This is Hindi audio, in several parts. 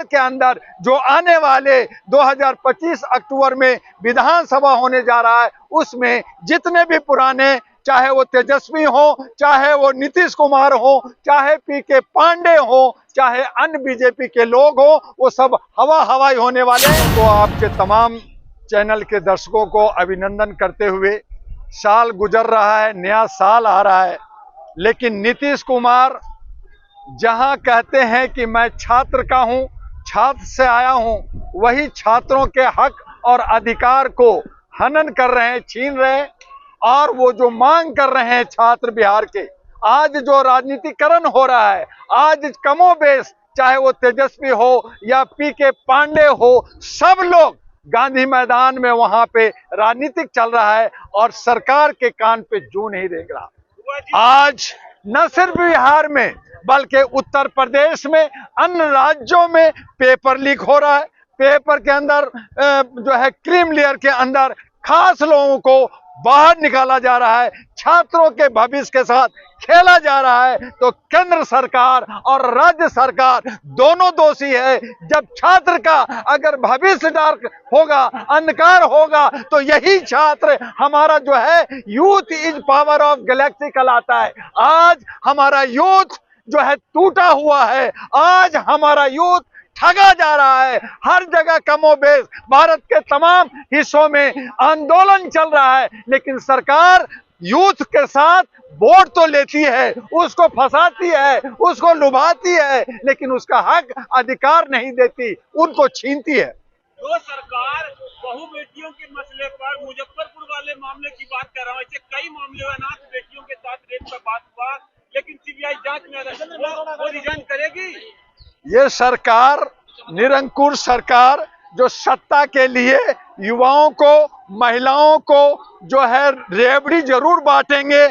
के अंदर जो आने वाले 2025 अक्टूबर में विधानसभा होने जा रहा है, उसमें जितने भी पुराने, चाहे वो तेजस्वी हो, चाहे वो नीतीश कुमार हो, चाहे पीके पांडे हो, चाहे अन्य बीजेपी के लोग हो, वो सब हवा हवाई होने वाले हैं। तो आपके तमाम चैनल के दर्शकों को अभिनंदन करते हुए, साल गुजर रहा है, नया साल आ रहा है, लेकिन नीतीश कुमार जहां कहते हैं कि मैं छात्र का हूं, छात्र से आया हूं, वही छात्रों के हक और अधिकार को हनन कर रहे हैं, छीन रहे हैं। और वो जो मांग कर रहे हैं छात्र बिहार के, आज जो राजनीतिकरण हो रहा है, आज कमोबेश, चाहे वो तेजस्वी हो या पीके पांडे हो, सब लोग गांधी मैदान में वहां पे राजनीतिक चल रहा है और सरकार के कान पे जू नहीं रेंग रहा। आज न सिर्फ बिहार में बल्कि उत्तर प्रदेश में, अन्य राज्यों में पेपर लीक हो रहा है। पेपर के अंदर जो है क्रीम लेयर के अंदर खास लोगों को बाहर निकाला जा रहा है, छात्रों के भविष्य के साथ खेला जा रहा है। तो केंद्र सरकार और राज्य सरकार दोनों दोषी है। जब छात्र का अगर भविष्य डार्क होगा, अंधकार होगा, तो यही छात्र हमारा जो है youth is power of Galaxy कहलाता है। आज हमारा यूथ जो है टूटा हुआ है, आज हमारा यूथ ठगा जा रहा है। हर जगह कमोबेश भारत के तमाम हिस्सों में आंदोलन चल रहा है, लेकिन सरकार यूथ के साथ वोट तो लेती है, उसको फंसाती है, उसको लुभाती है, लेकिन उसका हक अधिकार नहीं देती, उनको छीनती है। जो सरकार बहु बेटियों के मसले पर, मुजफ्फरपुर वाले मामले की बात कर रहा हूँ, ऐसे कई मामले अनाथ बेटियों के साथ रेप का बात हुआ, लेकिन सीबीआई जांच में वो रिजाइन करेगी। ये सरकार, निरंकुश सरकार, जो सत्ता के लिए युवाओं को, महिलाओं को जो है रेवड़ी जरूर बांटेंगे।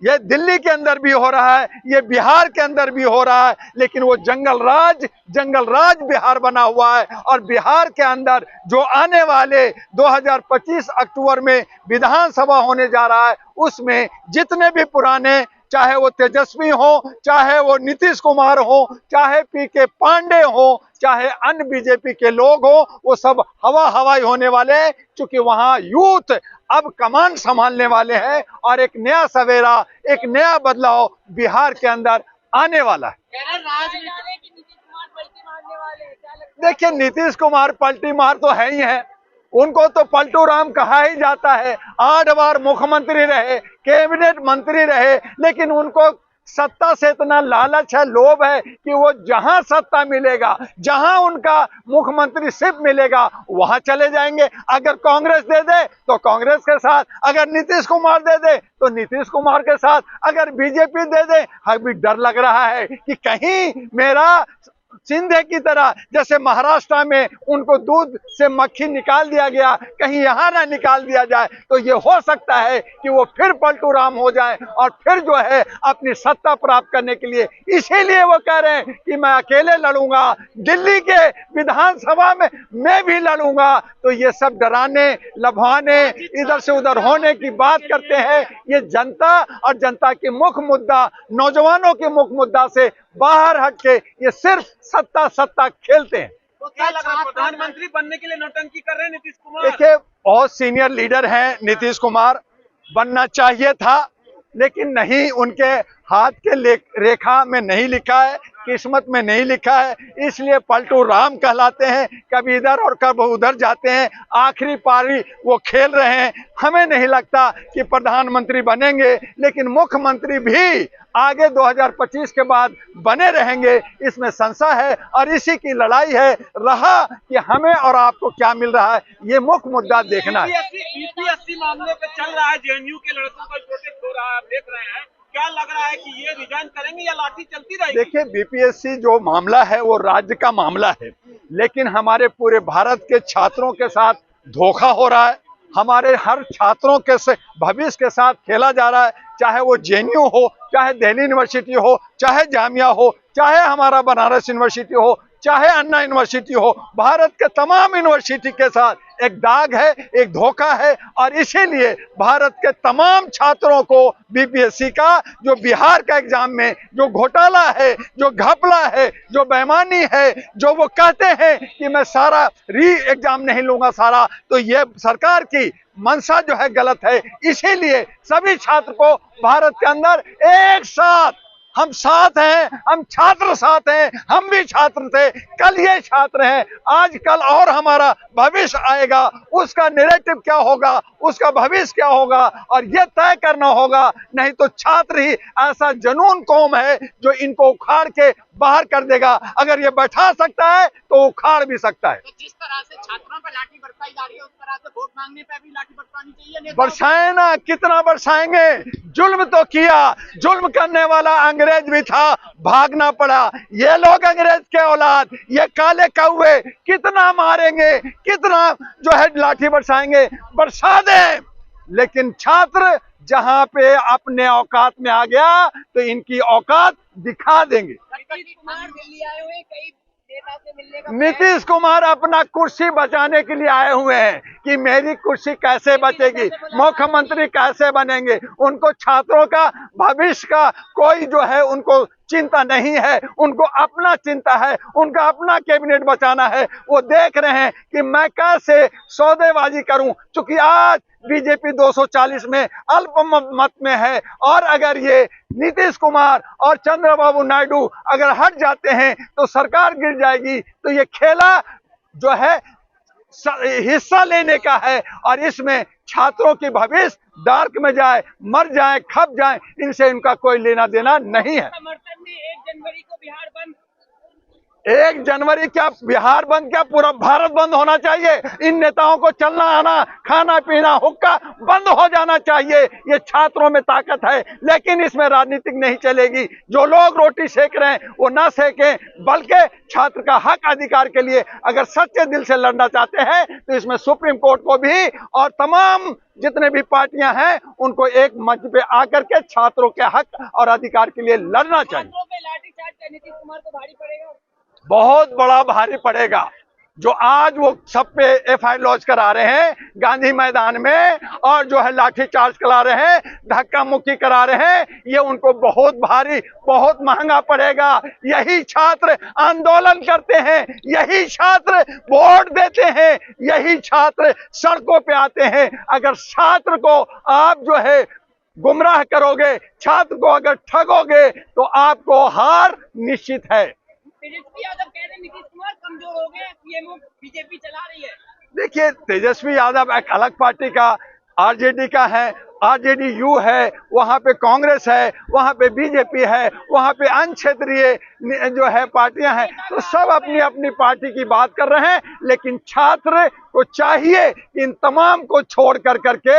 ये दिल्ली के अंदर भी हो रहा है, ये बिहार के अंदर भी हो रहा है, लेकिन वो जंगल राज बिहार बना हुआ है। और बिहार के अंदर जो आने वाले 2025 अक्टूबर में विधानसभा होने जा रहा है, उसमें जितने भी पुराने, चाहे वो तेजस्वी हो, चाहे वो नीतीश कुमार हो, चाहे पीके पांडे हो, चाहे अन्य बीजेपी के लोग हो, वो सब हवा हवाई होने वाले हैं, क्योंकि वहां यूथ अब कमान संभालने वाले हैं और एक नया सवेरा, एक नया बदलाव बिहार के अंदर आने वाला है। देखिए, नीतीश कुमार पलटी मार तो है ही है, उनको तो पलटू राम कहा ही जाता है। 8 बार मुख्यमंत्री रहे, कैबिनेट मंत्री रहे, लेकिन उनको सत्ता से इतना लालच है, लोभ है कि वो जहां सत्ता मिलेगा, जहां उनका मुख्यमंत्री सिर्फ मिलेगा, वहां चले जाएंगे। अगर कांग्रेस दे दे तो कांग्रेस के साथ, अगर नीतीश कुमार दे दे तो नीतीश कुमार के साथ, अगर बीजेपी दे दे, अभी डर लग रहा है कि कहीं मेरा सिंधे की तरह, जैसे महाराष्ट्र में उनको दूध से मक्खी निकाल दिया गया, कहीं यहाँ ना निकाल दिया जाए। तो ये हो सकता है कि वो फिर पलटू राम हो जाए और फिर जो है अपनी सत्ता प्राप्त करने के लिए, इसीलिए वो कह रहे हैं कि मैं अकेले लड़ूंगा, दिल्ली के विधानसभा में मैं भी लड़ूंगा। तो ये सब डराने, लभाने, इधर से उधर होने की बात करते हैं। ये जनता और जनता की मुख्य मुद्दा, नौजवानों के मुख्य मुद्दा से बाहर हट के ये सिर्फ सत्ता खेलते हैं। तो क्या लगा, प्रधानमंत्री बनने के लिए नौटंकी कर रहे हैं नीतीश कुमार? देखिए, बहुत सीनियर लीडर हैं नीतीश कुमार, बनना चाहिए था, लेकिन नहीं, उनके हाथ के रेखा में नहीं लिखा है, किस्मत में नहीं लिखा है, इसलिए पलटू राम कहलाते हैं। कभी इधर और कभी उधर जाते हैं, आखिरी पारी वो खेल रहे हैं। हमें नहीं लगता कि प्रधानमंत्री बनेंगे, लेकिन मुख्यमंत्री भी आगे 2025 के बाद बने रहेंगे, इसमें संशय है। और इसी की लड़ाई है, रहा कि हमें और आपको क्या मिल रहा है, ये मुख्य मुद्दा देखना है। बीपीएससी मामले पे चल रहा है, जेएनयू के लड़कों का प्रोटेस्ट हो रहा है, आप देख रहे हैं, क्या लग रहा है कि ये रिजाइन करेंगे या लाठी चलती रहेगी? देखिए, बीपीएससी जो मामला है वो राज्य का मामला है, लेकिन हमारे पूरे भारत के छात्रों के साथ धोखा हो रहा है। हमारे हर छात्रों के से भविष्य के साथ खेला जा रहा है, चाहे वो जेएनयू हो, चाहे दिल्ली यूनिवर्सिटी हो, चाहे जामिया हो, चाहे हमारा बनारस यूनिवर्सिटी हो, चाहे अन्ना यूनिवर्सिटी हो, भारत के तमाम यूनिवर्सिटी के साथ एक दाग है, एक धोखा है। और इसीलिए भारत के तमाम छात्रों को बीपीएससी का जो बिहार का एग्जाम में जो घोटाला है, जो घपला है, जो बेईमानी है, जो वो कहते हैं कि मैं सारा री एग्जाम नहीं लूंगा सारा, तो ये सरकार की मंशा जो है गलत है। इसीलिए सभी छात्र को भारत के अंदर एक साथ, हम साथ हैं, हम छात्र साथ हैं, हम भी छात्र थे, कल ये छात्र हैं, आज कल और हमारा भविष्य आएगा, उसका नैरेटिव क्या होगा, उसका भविष्य क्या होगा, और ये तय करना होगा। नहीं तो छात्र ही ऐसा जनून कौम है जो इनको उखाड़ के बाहर कर देगा। अगर ये बैठा सकता है तो उखाड़ भी सकता है। तो जिस तरह से छात्रों पर लाठी बरसाई जा रही है, उस तरह से वोट मांगने पे भी लाठी बरसानी चाहिए। बरसाए ना, कितना बरसाएंगे? जुल्म तो किया, जुल्म करने वाला अंग्रेज भी था, भागना पड़ा। ये लोग अंग्रेज के औलाद, ये काले कौवे कितना मारेंगे, कितना जो है लाठी बरसाएंगे, बरसा दें। लेकिन छात्र जहां पे अपने औकात में आ गया तो इनकी औकात दिखा देंगे। नीतीश कुमार दिल्ली आए हुए, कई नेता से मिलने का नीतीश कुमार अपना कुर्सी बचाने के लिए आए हुए हैं कि मेरी कुर्सी कैसे बचेगी, मुख्यमंत्री कैसे बनेंगे। उनको छात्रों का भविष्य का कोई जो है उनको चिंता नहीं है, उनको अपना चिंता है, उनका अपना कैबिनेट बचाना है। वो देख रहे हैं कि मैं कैसे सौदेबाजी करूं, क्योंकि आज बीजेपी 240 में अल्पमत में है, और अगर ये नीतीश कुमार और चंद्रबाबू नायडू अगर हट जाते हैं तो सरकार गिर जाएगी। तो ये खेला जो है हिस्सा लेने का है, और इसमें छात्रों की भविष्य डार्क में जाए, मर जाए, खप जाए, इनसे इनका कोई लेना देना नहीं है। समर्थन में 1 जनवरी को बिहार बंद, 1 जनवरी क्या बिहार बंद, क्या पूरा भारत बंद होना चाहिए। इन नेताओं को चलना आना, खाना पीना, हुक्का बंद हो जाना चाहिए। ये छात्रों में ताकत है, लेकिन इसमें राजनीतिक नहीं चलेगी। जो लोग रोटी सेक रहे हैं वो ना सेकें, बल्कि छात्र का हक अधिकार के लिए अगर सच्चे दिल से लड़ना चाहते हैं तो इसमें सुप्रीम कोर्ट को भी और तमाम जितने भी पार्टियां हैं उनको एक मंच पे आकर के छात्रों के हक और अधिकार के लिए लड़ना चाहिए। छात्रों पे लाठीचार्ज का नीतीश कुमार को भारी पड़ेगा, बहुत बड़ा भारी पड़ेगा। जो आज वो सब पे एफआईआर लॉन्च करा रहे हैं गांधी मैदान में, और जो है लाठी चार्ज करा रहे हैं, धक्का मुक्की करा रहे हैं, ये उनको बहुत भारी, बहुत महंगा पड़ेगा। यही छात्र आंदोलन करते हैं, यही छात्र वोट देते हैं, यही छात्र सड़कों पे आते हैं। अगर छात्र को आप जो है गुमराह करोगे, छात्र को अगर ठगोगे तो आपको हार निश्चित है। तेजस्वी यादव कह रहे हैं नीतीश कुमार कमजोर हो गए, पीएमओ बीजेपी चला रही है। देखिए, तेजस्वी यादव एक अलग पार्टी का, आरजेडी का है, आरजेडी यू है, वहां पे कांग्रेस है, वहां पे बीजेपी है, वहां पे अन्य क्षेत्रीय जो है पार्टियां हैं, तो सब अपनी अपनी पार्टी की बात कर रहे हैं। लेकिन छात्र को चाहिए कि इन तमाम को छोड़ कर करके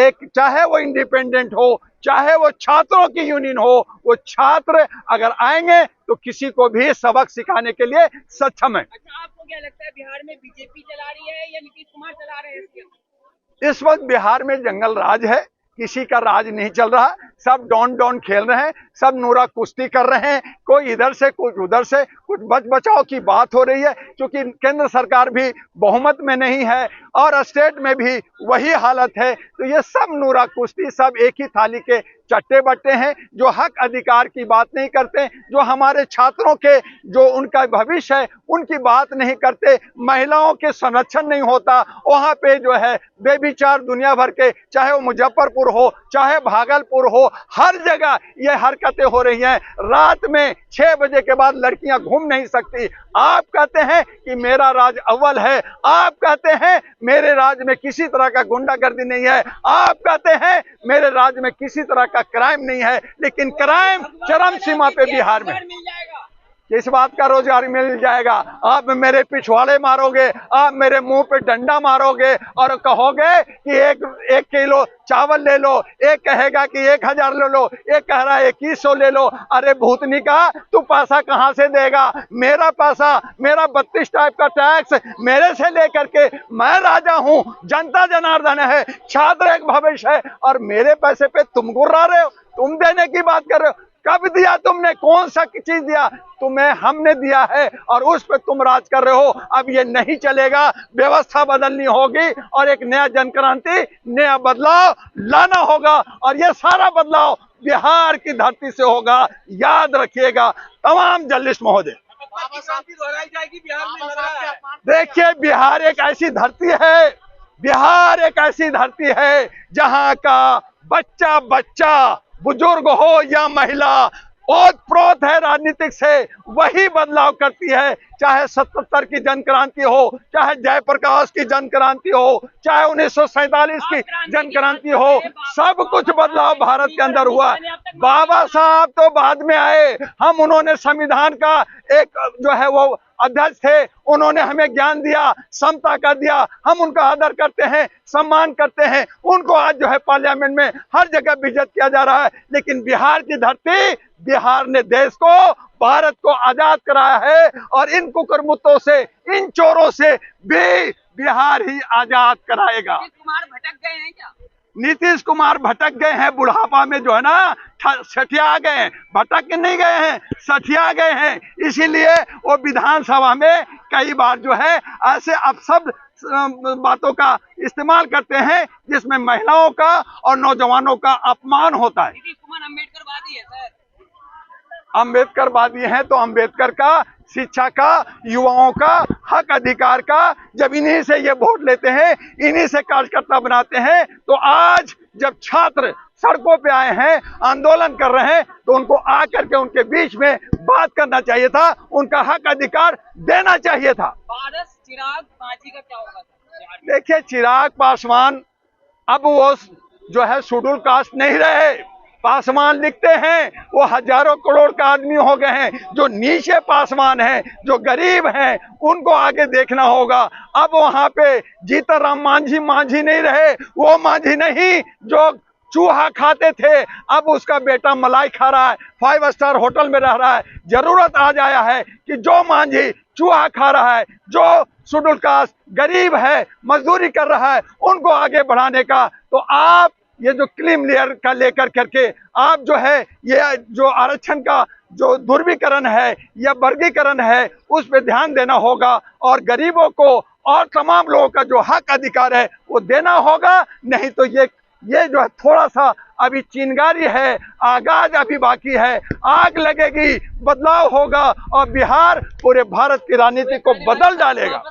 एक, चाहे वो इंडिपेंडेंट हो, चाहे वो छात्रों की यूनियन हो, वो छात्र अगर आएंगे तो किसी को भी सबक सिखाने के लिए सक्षम है। अच्छा, आपको क्या लगता है बिहार में बीजेपी चला रही है या नीतीश कुमार चला रहे हैं? इस वक्त बिहार में जंगल राज है, किसी का राज नहीं चल रहा। सब डॉन डॉन खेल रहे हैं, सब नूरा कुश्ती कर रहे हैं, कोई इधर से कुछ उधर से, कुछ बच बचाव की बात हो रही है, क्योंकि केंद्र सरकार भी बहुमत में नहीं है और स्टेट में भी वही हालत है। तो ये सब नूरा कुश्ती, सब एक ही थाली के चट्टे बट्टे हैं, जो हक अधिकार की बात नहीं करते, जो हमारे छात्रों के जो उनका भविष्य है उनकी बात नहीं करते, महिलाओं के संरक्षण नहीं होता। वहां पे जो है बेविचार दुनिया भर के, चाहे वो मुजफ्फरपुर हो, चाहे भागलपुर हो, हर जगह ये हरकतें हो रही हैं। रात में 6 बजे के बाद लड़कियां घूम नहीं सकती। आप कहते हैं कि मेरा राज अव्वल है, आप कहते हैं मेरे राज्य में किसी तरह का गुंडागर्दी नहीं है, आप कहते हैं मेरे राज्य में किसी तरह का क्राइम नहीं है, लेकिन क्राइम चरम सीमा पे बिहार में। किस बात का रोजगार मिल जाएगा? आप मेरे पिछवाड़े मारोगे, आप मेरे मुंह पे डंडा मारोगे और कहोगे कि एक किलो चावल ले लो, एक कहेगा कि 1000 ले लो, एक कह रहा है 2100 ले लो। अरे भूतनी का, तू पैसा कहां से देगा? मेरा पैसा, मेरा 32 टाइप का टैक्स मेरे से लेकर के, मैं राजा हूं, जनता जनार्दन है, छात्र एक भविष्य है, और मेरे पैसे पे तुम गुर्रा रहे हो, तुम देने की बात कर रहे हो। कब दिया तुमने? कौन सा चीज दिया तुम्हें? हमने दिया है और उस पर तुम राज कर रहे हो। अब ये नहीं चलेगा, व्यवस्था बदलनी होगी और एक नया जनक्रांति, नया बदलाव लाना होगा और ये सारा बदलाव बिहार की धरती से होगा। याद रखिएगा तमाम जर्नलिस्ट महोदय। क्रांति दोहराई जाएगी बिहार में, लग रहा है। देखिए, बिहार एक ऐसी धरती है, बिहार एक ऐसी धरती है जहां का बच्चा बच्चा, बुजुर्ग हो या महिला, ओतप्रोत है राजनीतिक से, वही बदलाव करती है। चाहे 77 की जनक्रांति हो, चाहे जयप्रकाश की जनक्रांति हो, चाहे 1947 की जनक्रांति हो, सब कुछ बदलाव भारत के अंदर हुआ। बाबा साहब तो बाद में आए, हम उन्होंने संविधान का एक जो है वो अध्यक्ष थे, उन्होंने हमें ज्ञान दिया, समता का दिया, हम उनका आदर करते हैं, सम्मान करते हैं। उनको आज जो है पार्लियामेंट में हर जगह बेइज्जत किया जा रहा है। लेकिन बिहार की धरती, बिहार ने देश को, भारत को आजाद कराया है और इन कुकरमुत्तों से, इन चोरों से भी बिहार ही आजाद कराएगा। नीतीश कुमार भटक गए हैं क्या? नीतीश कुमार भटक गए हैं, बुढ़ापा में जो है ना सठिया गए हैं, भटक नहीं गए हैं, सठिया गए हैं। इसीलिए वो विधानसभा में कई बार जो है ऐसे अपशब्द बातों का इस्तेमाल करते हैं जिसमें महिलाओं का और नौजवानों का अपमान होता है। नीतीश कुमार अम्बेडकरवादी है सर। अम्बेडकरवादी हैं तो अम्बेडकर का, शिक्षा का, युवाओं का, हक अधिकार का, जब इन्हीं से ये वोट लेते हैं, इन्हीं से कार्यकर्ता बनाते हैं, तो आज जब छात्र सड़कों पे आए हैं, आंदोलन कर रहे हैं, तो उनको आकर के उनके बीच में बात करना चाहिए था, उनका हक अधिकार देना चाहिए था। पारस चिराग पांची का क्या होगा? देखिए, चिराग पासवान अब वो जो है शेड्यूल कास्ट नहीं रहे। पासवान लिखते हैं, वो हजारों करोड़ का आदमी हो गए हैं। जो नीचे पासवान हैं, जो गरीब हैं, उनको आगे देखना होगा। अब वहां पे जीतन राम मांझी मांझी नहीं रहे, वो मांझी नहीं जो चूहा खाते थे, अब उसका बेटा मलाई खा रहा है, 5 स्टार होटल में रह रहा है। जरूरत आ जाया है कि जो मांझी चूहा खा रहा है, जो शेड्यूल कास्ट गरीब है, मजदूरी कर रहा है, उनको आगे बढ़ाने का। तो आप ये जो क्रीम लेयर का लेकर करके आप जो है ये जो आरक्षण का जो ध्रुवीकरण है या वर्गीकरण है, उस पर ध्यान देना होगा और गरीबों को और तमाम लोगों का जो हक अधिकार है वो देना होगा। नहीं तो ये जो है थोड़ा सा अभी चिंगारी है, आगाज अभी बाकी है, आग लगेगी, बदलाव होगा और बिहार पूरे भारत की राजनीति को बदल डालेगा।